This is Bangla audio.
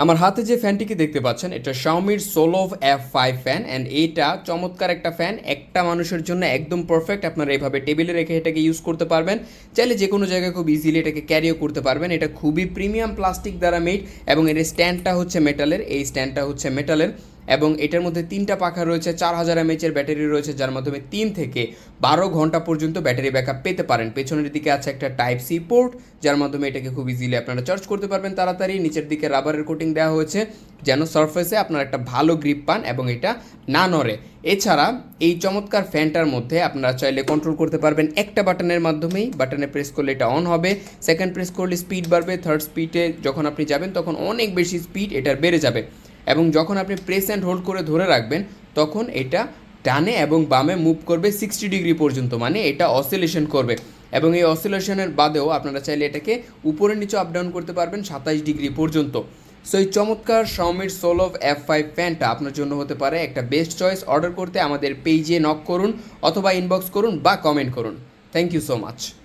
আমার হাতে যে ফ্যানটিকে দেখতে পাচ্ছেন এটা Xiaomiর Solove F5 ফ্যান অ্যান্ড এইটা চমৎকার একটা ফ্যান, একটা মানুষের জন্য একদম পারফেক্ট। আপনারা এইভাবে টেবিলে রেখে এটাকে ইউজ করতে পারবেন, চাইলে যে কোনো জায়গায় খুব ইজিলি এটাকে ক্যারিও করতে পারবেন। এটা খুবই প্রিমিয়াম প্লাস্টিক দ্বারা মেড এবং এর স্ট্যান্ডটা হচ্ছে মেটালের, এই স্ট্যান্ডটা হচ্ছে মেটালের এবং এটার মধ্যে 3টা পাখা রয়েছে, 4000 mAh ব্যাটারি রয়েছে, যার মাধ্যমে 3 থেকে 12 ঘন্টা পর্যন্ত ব্যাটারি ব্যাকআপ পেতে পারেন। পেছনের দিকে আছে একটা টাইপ সি পোর্ট, যার মাধ্যমে এটাকে খুব ইজিলি আপনারা চার্জ করতে পারবেন তাড়াতাড়ি। নিচের দিকে রাবারের কোটিং দেওয়া হয়েছে যেন সারফেসে আপনারা একটা ভালো গ্রিপ পান এবং এটা না নড়ে। এছাড়া এই চমৎকার ফ্যানটার মধ্যে আপনারা চাইলে কন্ট্রোল করতে পারবেন একটা বাটনের মাধ্যমেই। বাটনে প্রেস করলে এটা অন হবে, সেকেন্ড প্রেস করলে স্পিড বাড়বে, থার্ড স্পিডে যখন আপনি যাবেন তখন অনেক বেশি স্পিড এটার বেড়ে যাবে এবং যখন আপনি প্রেস অ্যান্ড হোল্ড করে ধরে রাখবেন তখন এটা ডানে এবং বামে মুভ করবে 60 ডিগ্রি পর্যন্ত, মানে এটা অসিলেশন করবে এবং এই অসিলেশনের বাদেও আপনারা চাইলে এটাকে উপরে নিচে আপ ডাউন করতে পারবেন 27 ডিগ্রি পর্যন্ত। সো এই চমৎকার Xiaomiর Solove F5 ফ্যানটা আপনার জন্য হতে পারে একটা বেস্ট চয়েস। অর্ডার করতে আমাদের পেজে নক করুন অথবা ইনবক্স করুন বা কমেন্ট করুন। Thank you so much.